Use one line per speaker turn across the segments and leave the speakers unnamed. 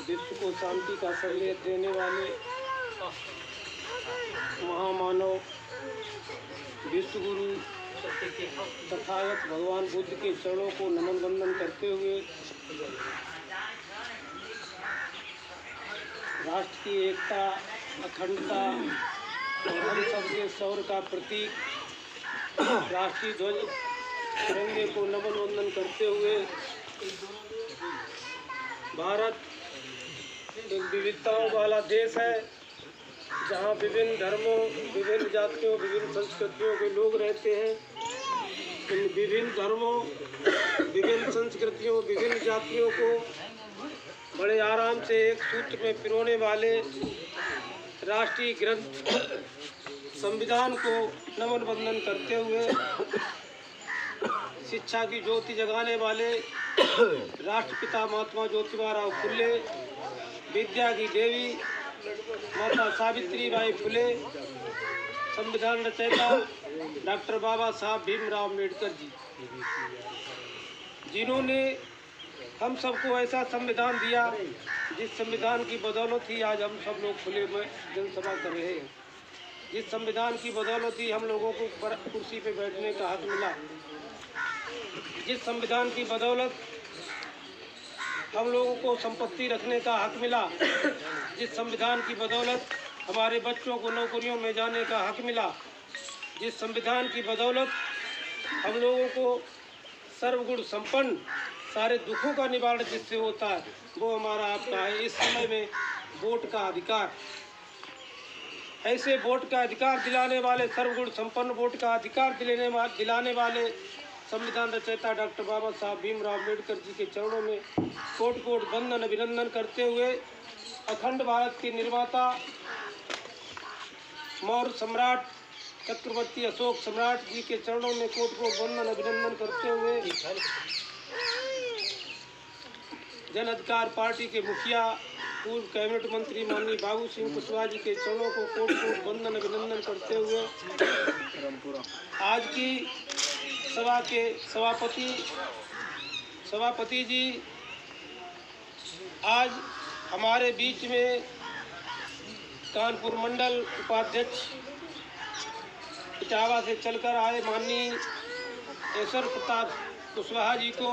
विश्व को शांति का संदेश देने वाले महामानव विश्व गुरु तथागत भगवान बुद्ध के चरणों को नमन वंदन करते हुए राष्ट्र की एकता, अखंडता और हम सबके शौर्य का प्रतीक राष्ट्रीय ध्वज तिरंगे को नमन वंदन करते हुए भारत एक विविधताओं वाला देश है, जहाँ विभिन्न धर्मों, विभिन्न जातियों, विभिन्न संस्कृतियों के लोग रहते हैं। इन विभिन्न धर्मों, विभिन्न संस्कृतियों, विभिन्न जातियों को बड़े आराम से एक सूत्र में पिरोने वाले राष्ट्रीय ग्रंथ संविधान को नमन वंदन करते हुए शिक्षा की ज्योति जगाने वाले राष्ट्रपिता महात्मा ज्योतिबा फुले, विद्या की देवी माता सावित्रीबाई फुले, संविधान रचयिता डॉक्टर बाबा साहब भीमराव अम्बेडकर जी, जिन्होंने हम सबको ऐसा संविधान दिया जिस संविधान की बदौलत ही आज हम सब लोग खुले में जनसभा कर रहे हैं। जिस संविधान की बदौलत ही हम लोगों को कुर्सी पे बैठने का हक मिला। जिस संविधान की बदौलत हम लोगों को संपत्ति रखने का हक मिला। जिस संविधान की बदौलत हमारे बच्चों को नौकरियों में जाने का हक मिला। जिस संविधान की बदौलत हम लोगों को सर्वगुण संपन्न सारे दुखों का निवारण जिससे होता है वो हमारा आपका है। इस समय में वोट का अधिकार, ऐसे वोट का अधिकार दिलाने वाले, सर्वगुण संपन्न वोट का अधिकार दिलाने वाले संविधान रचयिता डॉक्टर बाबा साहब भीमराव अम्बेडकर जी के चरणों में कोटि कोटि वंदन अभिनंदन करते हुए अखंड भारत के निर्माता मौर्य सम्राट चक्रवर्ती अशोक सम्राट जी के चरणों में कोटि कोटि वंदन अभिनंदन करते हुए जन अधिकार पार्टी के मुखिया पूर्व कैबिनेट मंत्री माननीय बाबू सिंह कुशवाहा जी के चरणों को कोटि कोटि वंदन अभिनंदन करते हुए आज की सभा के सभापति जी आज हमारे बीच में कानपुर मंडल उपाध्यक्ष इटावा से चलकर आए माननीय ऐश्वर प्रताप कुशवाहा जी को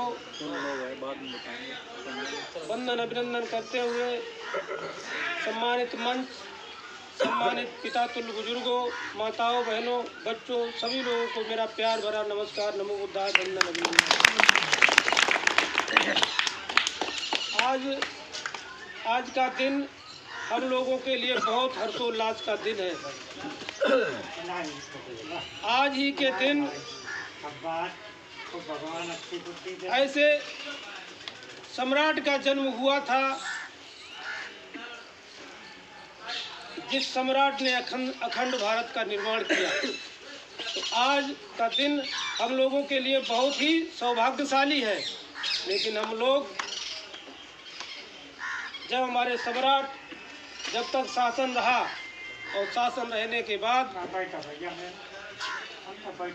वंदन अभिनंदन करते हुए सम्मानित मंच, सम्मानित पिता तुल्य बुजुर्गों, माताओं, बहनों, बच्चों, सभी लोगों को मेरा प्यार भरा नमस्कार, नमो बुद्धाय, वंदन अभिनंदन। आज का दिन हम लोगों के लिए बहुत हर्षोल्लास का दिन है। आज ही के दिन ऐसे सम्राट का जन्म हुआ था जिस सम्राट ने अखंड भारत का निर्माण किया। तो आज का दिन हम लोगों के लिए बहुत ही सौभाग्यशाली है। लेकिन हम लोग जब हमारे सम्राट जब तक शासन रहा और शासन रहने के बाद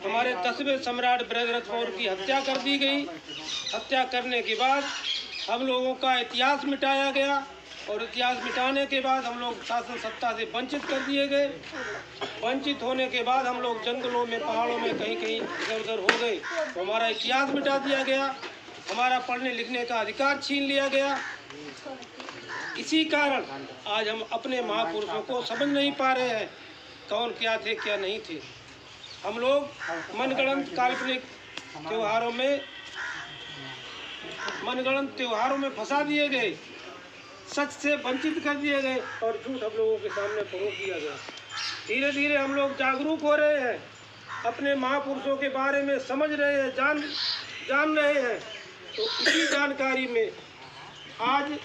हमारे 10वें सम्राट बृहद्रथ मौर्य की हत्या कर दी गई। हत्या करने के बाद हम लोगों का इतिहास मिटाया गया और इतिहास मिटाने के बाद हम लोग शासन सत्ता से वंचित कर दिए गए। वंचित होने के बाद हम लोग जंगलों में, पहाड़ों में कहीं कहीं इधर उधर हो गए तो हमारा इतिहास मिटा दिया गया, हमारा पढ़ने लिखने का अधिकार छीन लिया गया। इसी कारण आज हम अपने महापुरुषों को समझ नहीं पा रहे हैं कौन क्या थे क्या नहीं थे। हम लोग मनगढ़ंत काल्पनिक त्योहारों में फंसा दिए गए, सच से वंचित कर दिए गए और झूठ हम लोगों के सामने परोस दिया गया। धीरे धीरे हम लोग जागरूक हो रहे हैं, अपने महापुरुषों के बारे में समझ रहे हैं, जान रहे हैं। तो इसी जानकारी में आज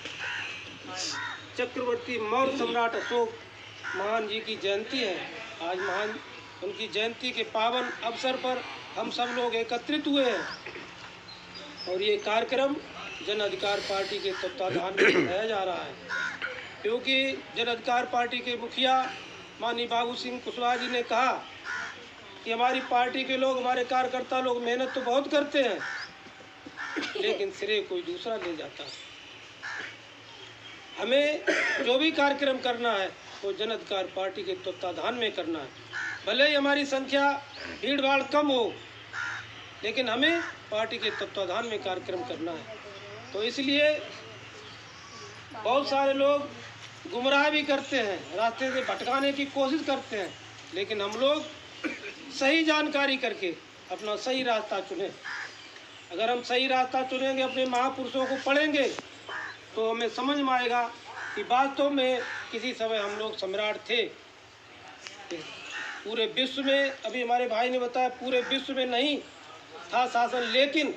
चक्रवर्ती मौर्य सम्राट अशोक महान जी की जयंती है। आज महान उनकी जयंती के पावन अवसर पर हम सब लोग एकत्रित हुए हैं और ये कार्यक्रम जन अधिकार पार्टी के तत्वाधान में कराया जा रहा है। क्योंकि जन अधिकार पार्टी के मुखिया माननीय बाबू सिंह कुशवाहा जी ने कहा कि हमारी पार्टी के लोग, हमारे कार्यकर्ता लोग मेहनत तो बहुत करते हैं लेकिन श्रेय कोई दूसरा ले जाता है। हमें जो भी कार्यक्रम करना है वो जन अधिकार पार्टी के तत्वाधान में करना है। भले ही हमारी संख्या भीड़ भाड़ कम हो, लेकिन हमें पार्टी के तत्वाधान में कार्यक्रम करना है। तो इसलिए बहुत सारे लोग गुमराह भी करते हैं, रास्ते से भटकाने की कोशिश करते हैं, लेकिन हम लोग सही जानकारी करके अपना सही रास्ता चुनें। अगर हम सही रास्ता चुनेंगे, अपने महापुरुषों को पढ़ेंगे, तो हमें समझ में आएगा कि वास्तव में किसी समय हम लोग सम्राट थे। पूरे विश्व में, अभी हमारे भाई ने बताया, पूरे विश्व में नहीं था शासन, लेकिन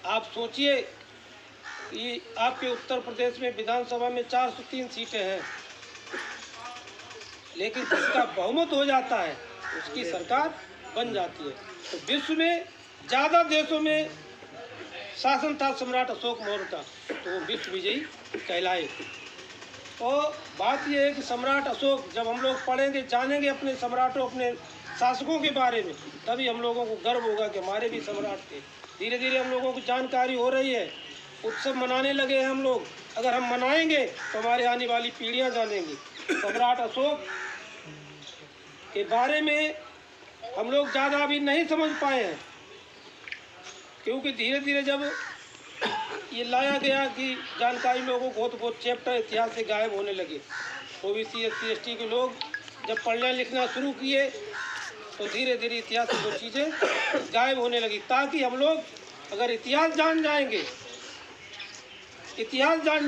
आप सोचिए कि आपके उत्तर प्रदेश में विधानसभा में 403 सीटें हैं, लेकिन जिसका बहुमत हो जाता है उसकी सरकार बन जाती है। तो विश्व में ज़्यादा देशों में शासन था सम्राट अशोक मौर्य का, तो वो विश्व विजयी कहलाए। और बात यह है कि सम्राट अशोक, जब हम लोग पढ़ेंगे, जानेंगे अपने सम्राटों, अपने शासकों के बारे में, तभी हम लोगों को गर्व होगा कि हमारे भी सम्राट थे। धीरे धीरे हम लोगों को जानकारी हो रही है, उत्सव मनाने लगे हैं हम लोग। अगर हम मनाएंगे तो हमारे आने वाली पीढ़ियां जानेंगी। सम्राट अशोक के बारे में हम लोग ज़्यादा अभी नहीं समझ पाए हैं, क्योंकि धीरे धीरे जब ये लाया गया कि जानकारी लोगों को, तो बहुत चैप्टर इतिहास से गायब होने लगे। ओबीसी SC ST के लोग जब पढ़ना लिखना शुरू किए तो धीरे धीरे इतिहास से वो चीज़ें गायब होने लगी, ताकि हम लोग अगर इतिहास जान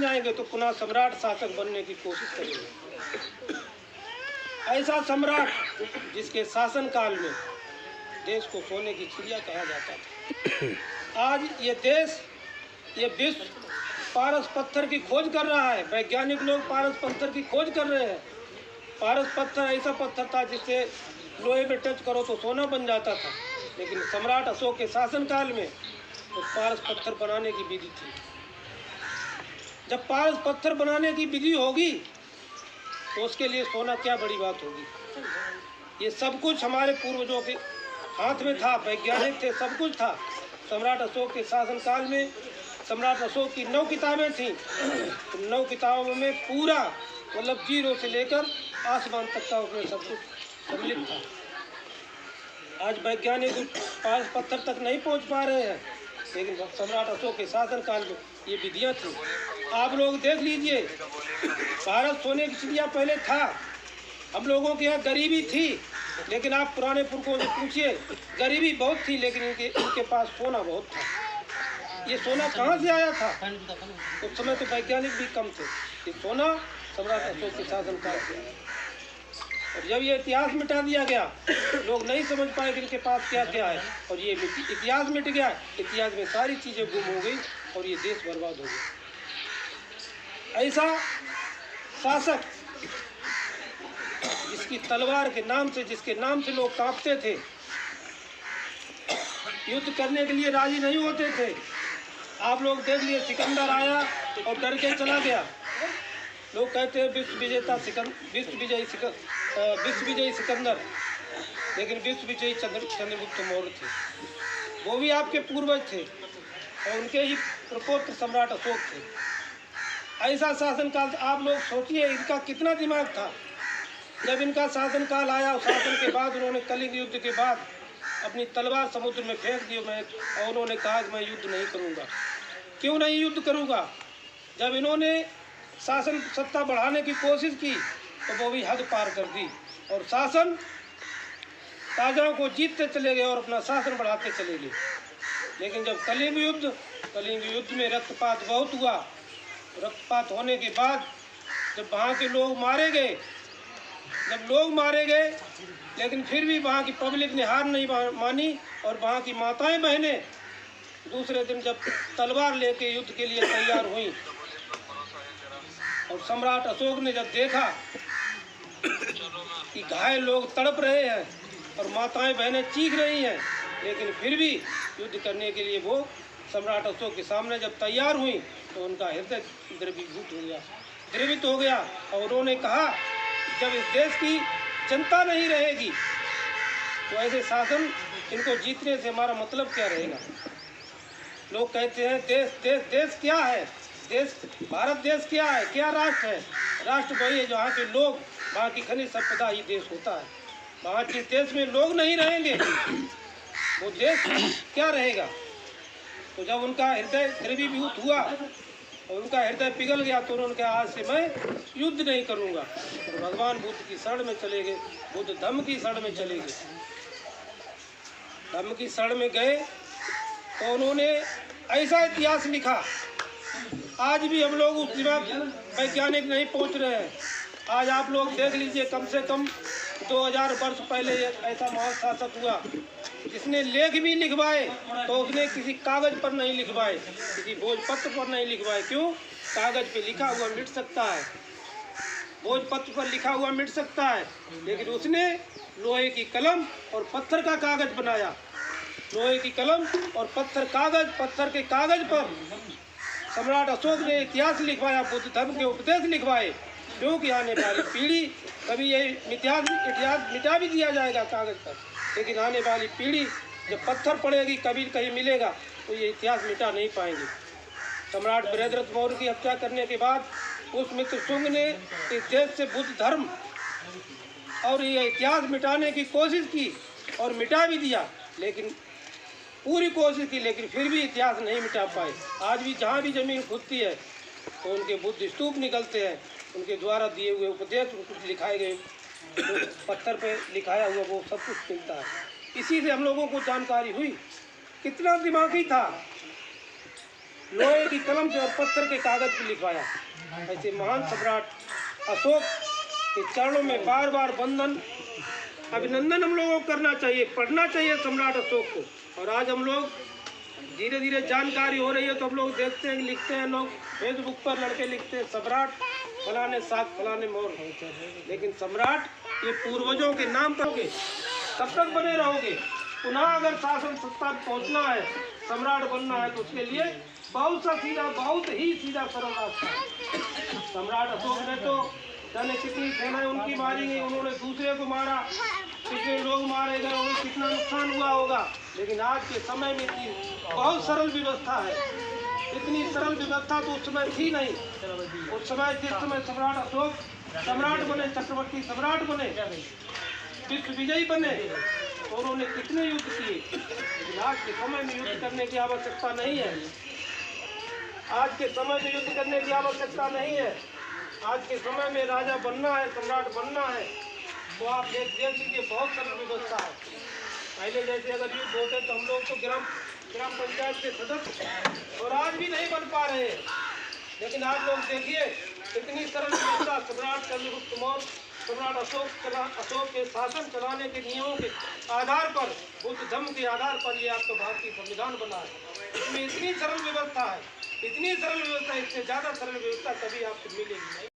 जाएंगे तो पुनः सम्राट शासक बनने की कोशिश करेंगे। ऐसा सम्राट जिसके शासन काल में देश को सोने की चिड़िया कहा जाता था, आज ये देश, ये विश्व पारस पत्थर की खोज कर रहा है। वैज्ञानिक लोग पारस पत्थर की खोज कर रहे हैं। पारस पत्थर ऐसा पत्थर था जिससे लोहे पे टच करो तो सोना बन जाता था, लेकिन सम्राट अशोक के शासन काल में तो पारस पत्थर बनाने की विधि थी। जब पारस पत्थर बनाने की विधि होगी तो उसके लिए सोना क्या बड़ी बात होगी। ये सब कुछ हमारे पूर्वजों के हाथ में था, वैज्ञानिक थे, सब कुछ था। सम्राट अशोक के शासन काल में सम्राट अशोक की 9 किताबें थीं। 9 किताबों में पूरा मतलब जीरो से लेकर आसमान तक का उसमें सब कुछ सम्मिलित था। आज वैज्ञानिक पारस पत्थर तक नहीं पहुंच पा रहे हैं, लेकिन सम्राट अशोक के शासन काल में ये विधियाँ थी। आप लोग देख लीजिए, भारत सोने की चिड़िया पहले था। हम लोगों के यहाँ गरीबी थी, लेकिन आप पुराने पुरखों से पूछिए, गरीबी बहुत थी, लेकिन इनके पास सोना बहुत था। ये सोना कहाँ से आया था? उस समय तो वैज्ञानिक भी कम थे। ये सोना सम्राट अशोक के शासन काल से आया। और जब ये इतिहास मिटा दिया गया, लोग नहीं समझ पाए कि इनके पास क्या क्या है, और ये इतिहास मिट गया। इतिहास में सारी चीज़ें गुम हो गई और ये देश बर्बाद हो गया। ऐसा शासक जिसकी तलवार के नाम से, जिसके नाम से लोग कांपते थे, युद्ध करने के लिए राजी नहीं होते थे। आप लोग देख लिए, सिकंदर आया और डर के चला गया। लोग कहते हैं विश्व विजयी सिकंदर, लेकिन विश्व विजयी चंद्रगुप्त मौर्य थे। वो भी आपके पूर्वज थे और उनके ही प्रपौत्र सम्राट अशोक थे। ऐसा शासनकाल आप लोग सोचिए, इनका कितना दिमाग था। जब इनका शासनकाल आया, शासन के बाद उन्होंने कलिंग युद्ध के बाद अपनी तलवार समुद्र में फेंक दी और उन्होंने कहा कि मैं युद्ध नहीं करूंगा। क्यों नहीं युद्ध करूंगा? जब इन्होंने शासन सत्ता बढ़ाने की कोशिश की तो वो भी हद पार कर दी और शासन राजाओं को जीतते चले गए और अपना शासन बढ़ाते चले गए। लेकिन जब कलिंग युद्ध में रक्तपात बहुत हुआ। रक्तपात होने के बाद जब वहाँ के लोग मारे गए, लेकिन फिर भी वहाँ की पब्लिक ने हार नहीं मानी और वहाँ की माताएं बहनें दूसरे दिन जब तलवार लेके युद्ध के लिए तैयार हुई और सम्राट अशोक ने जब देखा कि घायल लोग तड़प रहे हैं और माताएं बहनें चीख रही हैं, लेकिन फिर भी युद्ध करने के लिए वो सम्राट अशोक के सामने जब तैयार हुई तो उनका हृदय द्रवित हो गया और उन्होंने कहा, जब इस देश की जनता नहीं रहेगी तो ऐसे शासन, इनको जीतने से हमारा मतलब क्या रहेगा। लोग कहते हैं देश देश देश क्या है? देश, भारत देश क्या है, क्या राष्ट्र है? राष्ट्र वही है जहाँ के लोग, वहाँ की खनिज संपदा ही देश होता है। वहाँ जिस देश में लोग नहीं रहेंगे वो देश क्या रहेगा? तो जब उनका हृदय द्रवीभूत हुआ और उनका हृदय पिघल गया तो उन्होंने कहा आज से मैं युद्ध नहीं करूँगा। तो भगवान बुद्ध की शरण में चले गए, बुद्ध धम्म की शरण में चले गए। धम्म की शरण में गए तो उन्होंने ऐसा इतिहास लिखा, आज भी हम लोग उस दिमाग वैज्ञानिक नहीं पहुंच रहे हैं। आज आप लोग देख लीजिए, कम से कम 2000 वर्ष पहले ऐसा महान शासक हुआ जिसने लेख भी लिखवाए तो उसने किसी कागज पर नहीं लिखवाए, किसी भोजपत्र पर नहीं लिखवाए। क्यों? कागज पे लिखा हुआ मिट सकता है, भोजपत्र पर लिखा हुआ मिट सकता है, लेकिन उसने लोहे की कलम और पत्थर का कागज बनाया। लोहे की कलम और पत्थर के कागज पर सम्राट अशोक ने इतिहास लिखवाया, बुद्ध धर्म के उपदेश लिखवाए। क्योंकि आने वाली पीढ़ी, कभी ये इतिहास मिटा भी दिया जाएगा कागज पर, लेकिन आने वाली पीढ़ी जब पत्थर पड़ेगी, कभी कहीं मिलेगा, तो ये इतिहास मिटा नहीं पाएंगे। सम्राट बृहद्रथ मौर्य की हत्या करने के बाद पुष्यमित्र शुंग ने इस देश से बुद्ध धर्म और ये इतिहास मिटाने की कोशिश की और मिटा भी दिया, लेकिन पूरी कोशिश की, लेकिन फिर भी इतिहास नहीं मिटा पाए। आज भी जहाँ भी जमीन खुदती है तो उनके बुद्ध स्तूप निकलते हैं, उनके द्वारा दिए हुए उपदेश, कुछ लिखाए गए जो पत्थर पे लिखाया हुआ वो सब कुछ मिलता है। इसी से हम लोगों को जानकारी हुई कितना दिमागी था, लोहे की कलम से और पत्थर के कागज पे लिखवाया। ऐसे महान सम्राट अशोक के चरणों में बार बार वंदन, अभिनंदन हम लोगों को करना चाहिए, पढ़ना चाहिए सम्राट अशोक को। और आज हम लोग धीरे धीरे जानकारी हो रही है तो हम लोग देखते हैं, लिखते हैं, लोग फेसबुक पर लड़के लिखते हैं सम्राट फलाने साथ फलाने मोर, लेकिन सम्राट ये पूर्वजों के नाम पर कब तक बने रहोगे? पुनः अगर शासन सत्ता पहुंचना है, सम्राट बनना है, तो उसके लिए बहुत ही सीधा सरल रास्ता है। सम्राट अशोक ने तो जाने कितनी सेनाएं उनकी मारी गई, उन्होंने दूसरे को मारा, कितने लोग मारे गए, उन्हें कितना नुकसान हुआ होगा, लेकिन आज के समय में बहुत सरल व्यवस्था है। इतनी सरल व्यवस्था तो उस समय थी नहीं। उस समय जिस समय सम्राट अशोक सम्राट बने, चक्रवर्ती सम्राट बने, विश्व विजयी बने, तो उन्होंने कितने युद्ध किए, लेकिन आज के समय में युद्ध करने की आवश्यकता नहीं है। आज के समय में युद्ध करने की आवश्यकता नहीं है। आज के समय में राजा बनना है, सम्राट बनना है, तो आप देख लीजिए बहुत सरल व्यवस्था है। पहले जैसे अगर युद्ध होते तो हम लोग तो ग्राम पंचायत के सदस्य और आज भी नहीं बन पा रहे हैं, लेकिन आप लोग देखिए इतनी सरल व्यवस्था सम्राट चंद्रगुप्त मौर्य, सम्राट अशोक के शासन चलाने के नियमों के आधार पर, बुद्ध धम्म के आधार पर ये आपका भारतीय संविधान बना है। इसमें इतनी सरल व्यवस्था है, इतनी सरल व्यवस्था, इससे ज़्यादा सरल व्यवस्था कभी आपको मिलेगी नहीं।